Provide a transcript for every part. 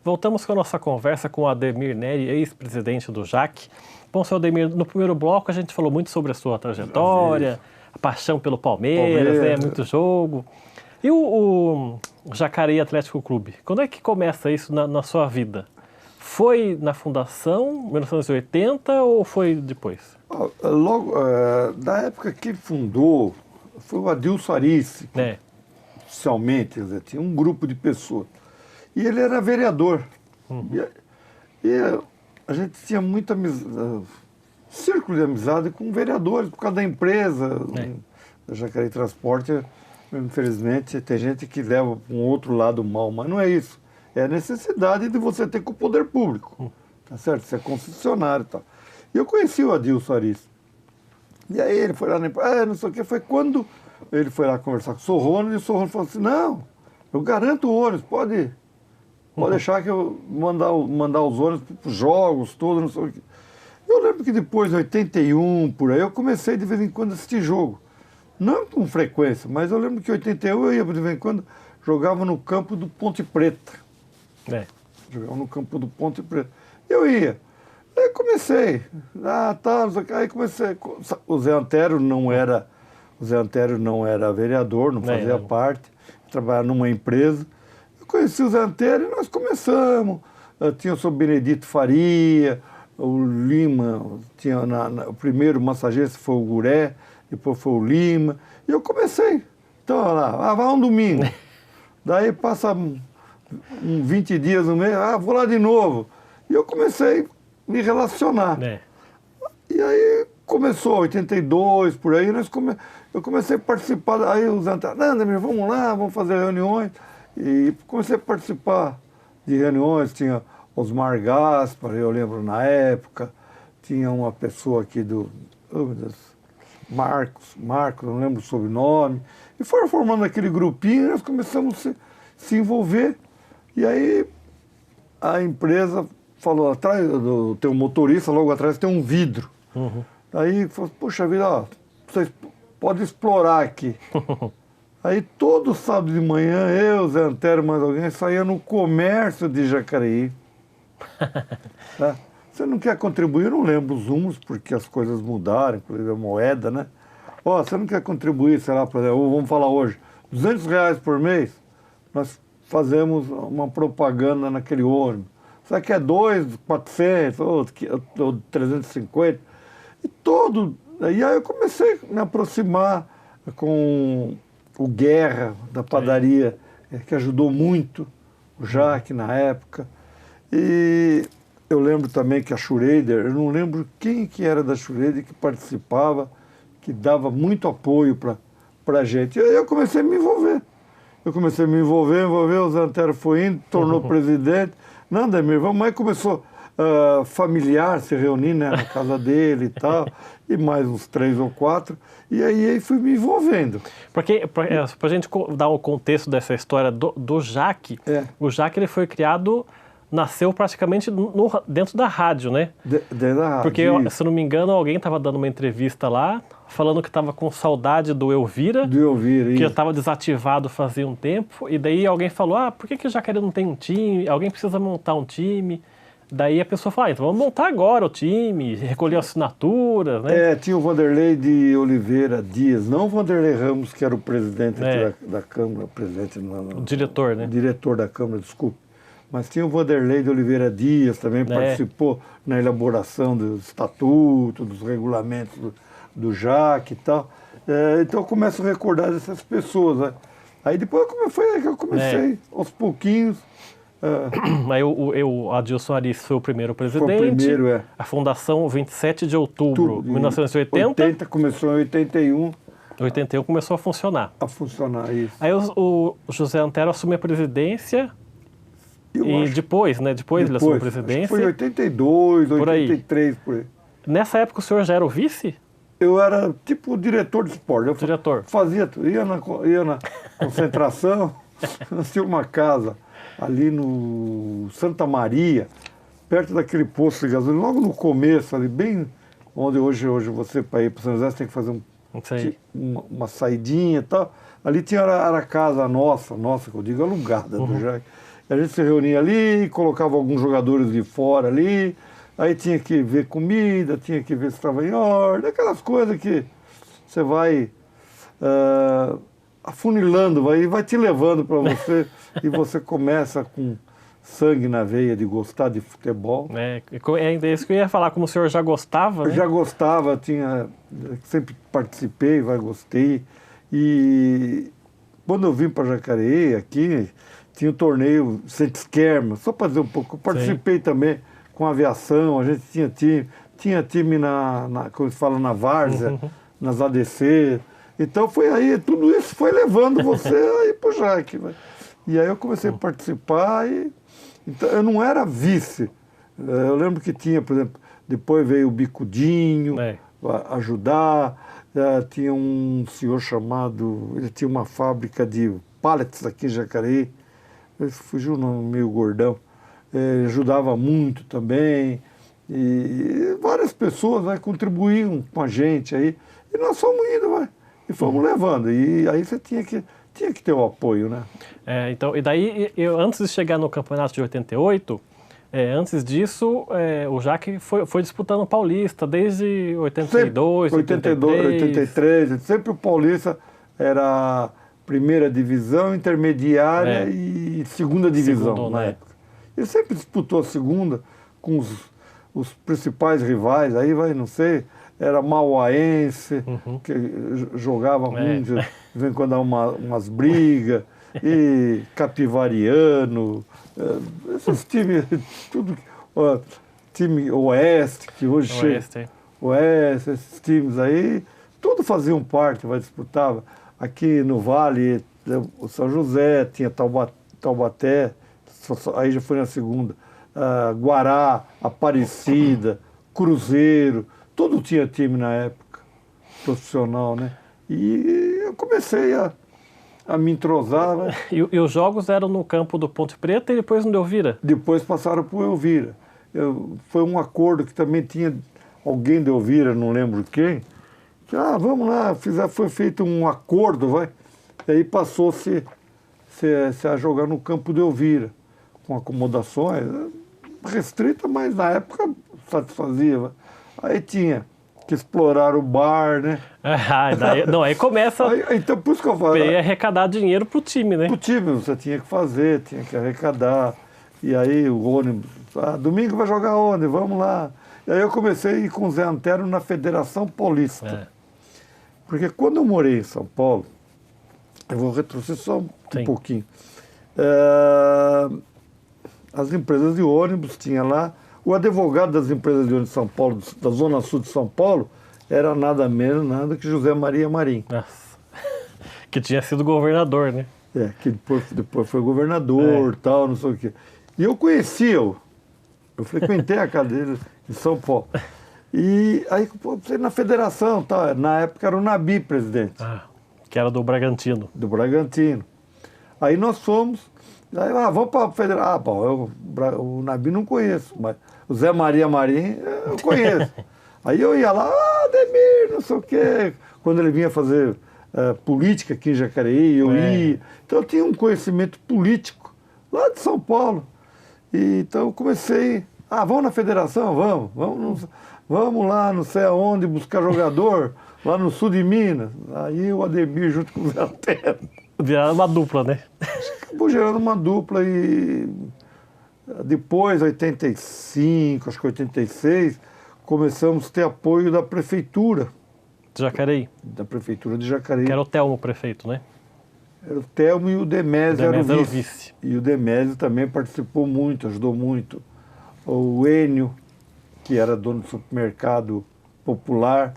Voltamos com a nossa conversa com o Ademir Neri, ex-presidente do JAC. Bom, senhor Ademir, no primeiro bloco a gente falou muito sobre a sua trajetória, a paixão pelo Palmeiras, né, muito jogo. E o Jacareí Atlético Clube, quando é que começa isso na sua vida? Foi na fundação, 1980, ou foi depois? Logo, da época que fundou, foi o Adilson Arice, oficialmente, quer dizer, tinha um grupo de pessoas. E ele era vereador. E a gente tinha muita círculo de amizade com vereadores, por causa da empresa. Da Jacareí Transporte, infelizmente, tem gente que leva para um outro lado mal, mas não é isso. É a necessidade de você ter com o poder público, tá certo? Você é concessionário e tal. E eu conheci o Adilson Arice. E aí ele foi lá na empresa, não sei o que, foi quando ele foi lá conversar com o Sorrone, e o Sorrone falou assim, não, eu garanto o ônibus, pode deixar que eu mandar os ônibus para os jogos, tudo, não sei o que. Eu lembro que depois, em 81, por aí, eu comecei de vez em quando a assistir jogo. Não com frequência, mas eu lembro que em 81 eu ia de vez em quando, jogava no campo do Ponte Preta. Jogava no campo do Ponte Preta. Eu ia. Aí comecei. Aí comecei. O Zé Antério não era vereador, não fazia parte. Trabalhava numa empresa. Eu conheci o Zé Antério e nós começamos. Tinha o seu Benedito Faria, o Lima, tinha o primeiro massagista foi o Guré, depois foi o Lima. E eu comecei. Então, olha lá, vai um domingo. Daí passa 20 dias no mês, vou lá de novo. E eu comecei a me relacionar. E aí começou, 82, por aí, eu comecei a participar. Aí os Ademir, vamos lá, vamos fazer reuniões. E comecei a participar de reuniões, tinha Osmar Gaspar, eu lembro na época, tinha uma pessoa aqui Marcos, não lembro o sobrenome, e foram formando aquele grupinho e nós começamos a se envolver. E aí a empresa falou, atrás tem um motorista, logo atrás tem um vidro. Aí falou, poxa vida, vocês podem explorar aqui. Aí todo sábado de manhã, eu, Zé Antério, mais alguém, saía no comércio de Jacareí. Você não quer contribuir? Eu não lembro os rumos, porque as coisas mudaram, inclusive a moeda, né? Você não quer contribuir, sei lá, por exemplo, vamos falar hoje, R$200 por mês, nós fazemos uma propaganda naquele ônibus. Será que é 2, 400 ou 350? E aí eu comecei a me aproximar com o Guerra, da padaria, que ajudou muito, o Jaque na época. E eu lembro também que a Schroeder, eu não lembro quem que era da Schroeder que participava, que dava muito apoio para a gente. E aí eu comecei a me envolver. O Zé Antério foi indo, tornou presidente. Não, Ademir, vamos. Aí começou familiar se reunir, né, na casa dele e tal, e mais uns 3 ou 4. E aí fui me envolvendo. Para a gente dar o contexto dessa história do JAC, o JAC ele foi criado, nasceu praticamente dentro da rádio, né? Dentro da rádio. Porque, se não me engano, alguém estava dando uma entrevista lá, falando que estava com saudade do Elvira. Que já estava desativado fazia um tempo. E daí alguém falou, por que o Jacareí não tem um time? Alguém precisa montar um time. Daí a pessoa falou, então vamos montar agora o time, recolher assinaturas, né? Tinha o Vanderlei de Oliveira Dias, não o Vanderlei Ramos, que era o presidente da Câmara, o diretor, né? O diretor da Câmara, desculpe. Mas tinha o Vanderlei de Oliveira Dias, também participou na elaboração do estatuto, dos regulamentos do JAC e tal. Então eu começo a recordar dessas pessoas. Né? Aí depois foi aí que eu comecei, aos pouquinhos. Aí o Adilson Arice foi o primeiro presidente. Foi o primeiro, A fundação, 27 de outubro de 1980. Começou em 81. 81 começou a funcionar. Isso. Aí o José Antério assumiu a presidência. Depois ele assumiu a presidência. Foi em 82, 83, por aí. Nessa época o senhor já era o vice? Eu era tipo diretor de esporte. Diretor. Fazia tudo. Ia na concentração, tinha uma casa ali no Santa Maria, perto daquele posto de gasolina, logo no começo, ali bem onde hoje você, para ir para São José, você tem que fazer uma saidinha e tal. Ali tinha a casa nossa que eu digo, alugada do Jaque. A gente se reunia ali, colocava alguns jogadores de fora ali, aí tinha que ver comida, tinha que ver se estava em ordem, aquelas coisas que você vai afunilando, vai te levando para você e você começa com sangue na veia de gostar de futebol. É isso que eu ia falar, como o senhor já gostava, Eu né? já gostava, sempre participei, gostei. E quando eu vim para Jacareí, aqui, tinha o torneio Setskerma, só para dizer um pouco, eu participei também com aviação, a gente tinha time como se fala, na várzea, nas ADC. Então foi aí, tudo isso foi levando você aí para o Jaque. Né? E aí eu comecei a participar então, eu não era vice. Eu lembro que tinha, por exemplo, depois veio o Bicudinho ajudar, tinha um senhor chamado, ele tinha uma fábrica de pallets aqui em Jacareí, fugiu o nome, meio gordão, ele ajudava muito também, e várias pessoas contribuíam com a gente aí, e nós fomos indo, e fomos levando, e aí você tinha que ter o apoio, né? Então, e daí, antes de chegar no campeonato de 88, antes disso, o Jaque foi disputando o Paulista desde 82, 83, sempre o Paulista era primeira divisão, intermediária e segunda divisão na época. Ele sempre disputou a segunda com os principais rivais, aí não sei, era Mauaense, que jogava muito, de vez em quando dava umas brigas, e Capivariano, esses times, tudo, time Oeste, que hoje chega, Oeste, esses times aí, tudo faziam parte, disputava. Aqui no Vale, o São José, tinha Taubaté, aí já foi na segunda, Guará, Aparecida, Cruzeiro, tudo tinha time na época, profissional, né? E eu comecei a me entrosar. Né? E os jogos eram no campo do Ponte Preta e depois no Elvira? Depois passaram para o Elvira. Foi um acordo que também tinha alguém de Elvira, não lembro quem, que, vamos lá, foi feito um acordo, e aí passou-se a jogar no campo de Elvira, com acomodações, restrita, mas na época satisfazia. Aí tinha que explorar o bar, né? Aí começa então, por isso que eu falo, arrecadar dinheiro pro time, né? Pro time, você tinha que fazer, tinha que arrecadar. E aí o ônibus, domingo vai jogar onde? Vamos lá. E aí eu comecei a ir com o Zé Antero na Federação Paulista. Porque quando eu morei em São Paulo, eu vou retroceder só um pouquinho. As empresas de ônibus tinha lá. O advogado das empresas de ônibus de São Paulo, da Zona Sul de São Paulo, era nada menos, nada que José Maria Marim. Nossa. Que tinha sido governador, né? Que depois foi governador, tal, não sei o quê. E eu conhecia, eu frequentei a casa dele em São Paulo. E aí, na federação, tal, na época era o Nabi presidente. Que era do Bragantino. Do Bragantino. Aí nós fomos, aí, vamos para a federação. O Nabi não conheço, mas o Zé Maria Marim eu conheço. Aí eu ia lá, Ademir, não sei o quê. Quando ele vinha fazer política aqui em Jacareí, eu ia. Então eu tinha um conhecimento político lá de São Paulo. E, então eu comecei, vamos na federação? Vamos lá, não sei aonde, buscar jogador, lá no sul de Minas. Aí o Ademir junto com o Zé Antero. Viraram uma dupla, né? Acabou gerando uma dupla e depois, 85, acho que 86, começamos a ter apoio da prefeitura. De Jacareí? Da prefeitura de Jacareí. Que era o Telmo prefeito, né? Era o Telmo e o Demésio era o vice. E o Demésio também participou muito, ajudou muito. O Enio, que era dono do supermercado popular,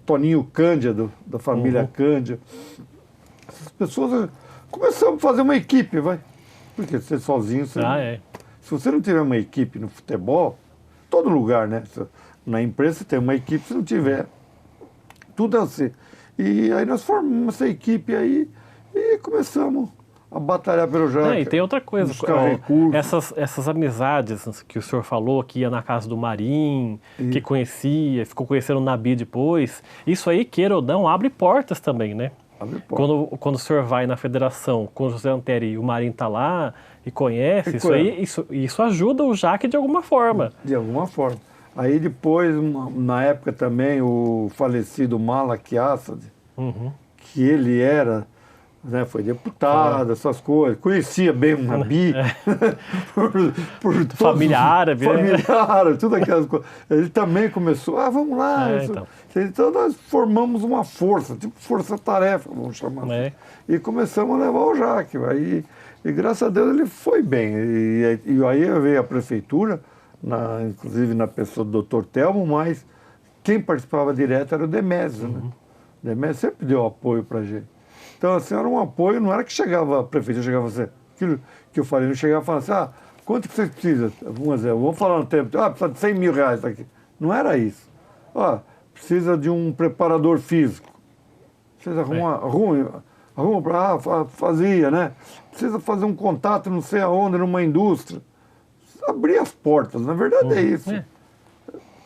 Toninho Cândido, da família Cândido. Essas pessoas, começamos a fazer uma equipe, porque você sozinho, se você não tiver uma equipe no futebol, todo lugar, né? Na empresa você tem uma equipe, se não tiver, tudo é assim. E aí nós formamos essa equipe aí e começamos a batalhar pelo Jaque. E tem outra coisa, essas amizades que o senhor falou, que ia na casa do Marim, que conhecia, ficou conhecendo o Nabi depois, isso aí, queira ou não, abre portas também, né? Abre porta. Quando o senhor vai na federação com o José Antero e o Marinho está lá e conhece, isso ajuda o Jaque de alguma forma. De alguma forma. Aí depois, na época também, o falecido Malak Assad, que ele era, né, foi deputado, essas coisas, conhecia bem o Nabi, por família árabe, família árabe, tudo aquelas coisas. Ele também começou, vamos lá. Então nós formamos uma força, tipo força-tarefa, vamos chamar assim. E começamos a levar o Jaque. E graças a Deus ele foi bem. E aí veio a prefeitura, inclusive na pessoa do Dr. Telmo, mas quem participava direto era o Demésio, né? O Demésio sempre deu apoio pra gente. Então, assim, era um apoio, não era que chegava a prefeitura, chegava assim, aquilo que eu falei, não chegava e falava assim, quanto que você precisa? Vamos falar no tempo, precisa de 100 mil reais aqui. Não era isso. Precisa de um preparador físico. Precisa arruma para fazia, né? Precisa fazer um contato não sei aonde, numa indústria. Abrir as portas, na verdade é isso.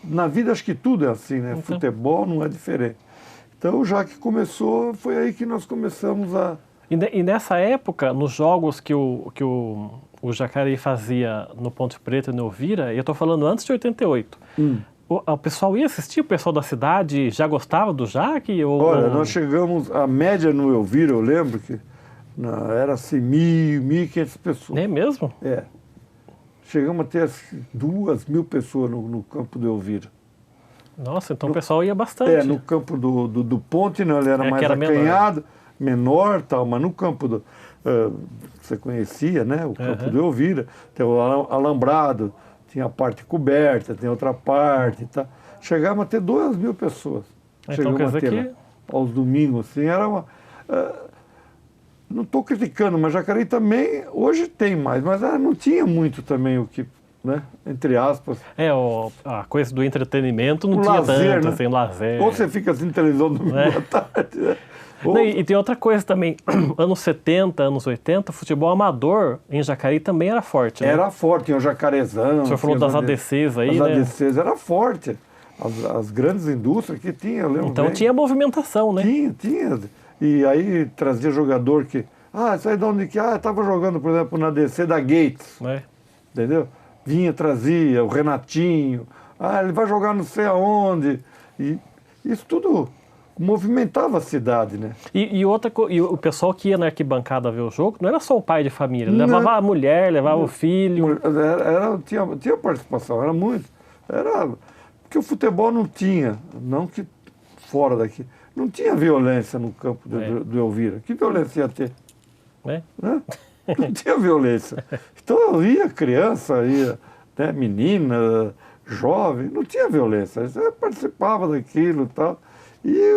Na vida acho que tudo é assim, né? Futebol não é diferente. Então, já que começou, foi aí que nós começamos a... E nessa época, nos jogos que o Jacareí fazia no Ponte Preta e no Elvira, eu estou falando antes de 88, o pessoal ia assistir, o pessoal da cidade já gostava do Jaque? Olha, nós chegamos, a média no Elvira, eu lembro que era assim, 1.500 pessoas. É mesmo? É. Chegamos a ter 2.000 pessoas no campo do Elvira. Nossa, então o pessoal ia bastante. No campo do Ponte, não, ele era mais acanhado, menor, tal, mas no campo você conhecia, né? O campo do Elvira, tem o alambrado, tinha a parte coberta, tem outra parte, tá? Chegávamos a ter 2.000 pessoas. Então quer dizer que... aos domingos, assim, era uma... não estou criticando, mas Jacareí também, hoje tem mais, mas não tinha muito também o que... Né? Entre aspas. A coisa do entretenimento não tinha lazer, tanto, assim, lazer. Ou você fica assim, televisão domingo à tarde, né? E tem outra coisa também, anos 70, anos 80, futebol amador em Jacareí também era forte, né? Era forte, tinha o Jacarezão. O senhor falou das ADCs aí, né? As ADCs era forte, as grandes indústrias que tinha, eu lembro Então bem. Tinha movimentação, né? Tinha. E aí trazia jogador que... isso aí de onde que... estava jogando, por exemplo, na ADC da Gates. Entendeu? Vinha, trazia, o Renatinho, ele vai jogar não sei aonde. E isso tudo movimentava a cidade, né? E o pessoal que ia na arquibancada ver o jogo, não era só o pai de família, levava a mulher, levava o filho. Tinha participação, era muito. Porque o futebol não tinha, não que fora daqui, não tinha violência no campo do Elvira. Que violência ia ter? Né? Não tinha violência. Então ia criança, ia menina, jovem, não tinha violência. Você participava daquilo e tal. E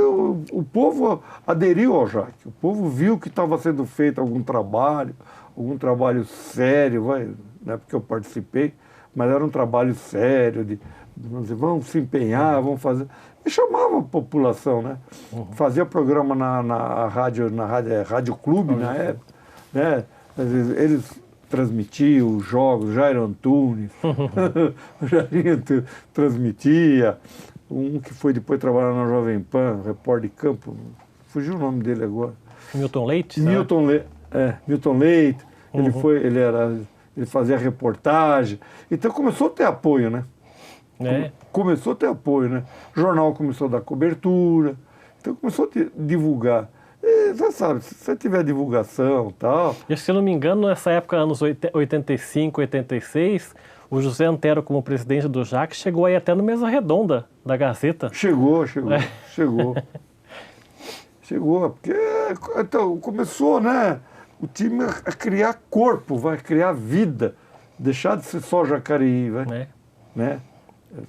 o povo aderiu ao Jaque. O povo viu que estava sendo feito algum trabalho sério, não é porque eu participei, mas era um trabalho sério, vamos se empenhar, vamos fazer. E chamava a população, né? Fazia programa na Rádio Clube na época, né? Eles transmitiam os jogos, Jair Antunes, o Jairinho transmitia, um que foi depois trabalhar na Jovem Pan, repórter de campo, fugiu o nome dele agora. Milton Leite? Milton Leite, ele fazia reportagem, então começou a ter apoio, né? Começou a ter apoio, né? O jornal começou a dar cobertura, então começou a divulgar. Você sabe, se você tiver divulgação e tal... E se eu não me engano, nessa época, anos 85, 86, o José Antero, como presidente do Jaque, chegou aí até no Mesa Redonda da Gazeta. Chegou. Chegou, porque então, começou, né, o time a criar corpo, vai criar vida, deixar de ser só Jacareí, né?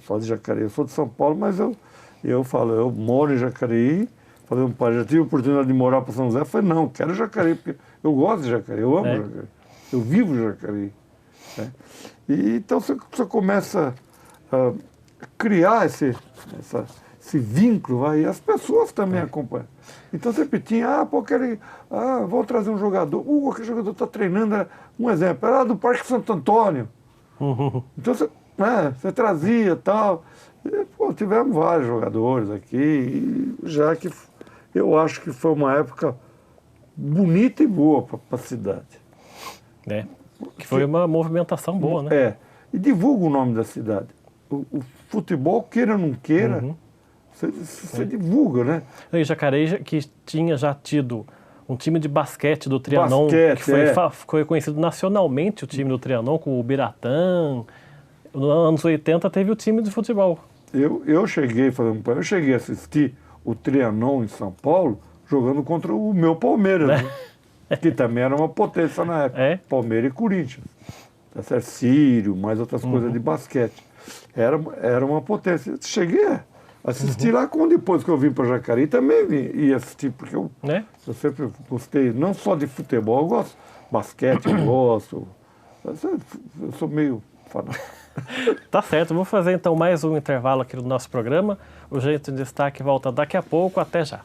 Só de Jacareí. Eu sou de São Paulo, mas eu falo, eu moro em Jacareí. Falei, pai, já tive a oportunidade de morar para São José. Eu falei, não, quero Jacareí, porque eu gosto de Jacareí, eu amo Jacareí, eu vivo Jacareí. Né? E então você começa a criar esse vínculo, e as pessoas também acompanham. Então sempre tinha, vou trazer um jogador, aquele jogador está treinando, um exemplo, era do Parque Santo Antônio. Então você trazia e tal. E, tivemos vários jogadores aqui, já que eu acho que foi uma época bonita e boa para a cidade. Que foi uma movimentação boa, né? E divulga o nome da cidade. O futebol, queira ou não queira, você divulga, né? E Jacareí, que tinha já tido um time de basquete do Trianon, que foi conhecido nacionalmente, o time do Trianon, com o Biratã. Nos anos 80 teve o time de futebol. Eu cheguei a assistir o Trianon em São Paulo jogando contra o meu Palmeiras, né? Que também era uma potência na época. Palmeiras e Corinthians. Sírio, mais outras coisas de basquete. Era uma potência. Cheguei a assistir lá, depois que eu vim para Jacareí, também ia assistir, porque eu sempre gostei, não só de futebol, eu gosto de basquete, eu gosto. Eu sou meio fanático. Tá certo, vou fazer então mais um intervalo aqui no nosso programa. O Gente em Destaque volta daqui a pouco, até já.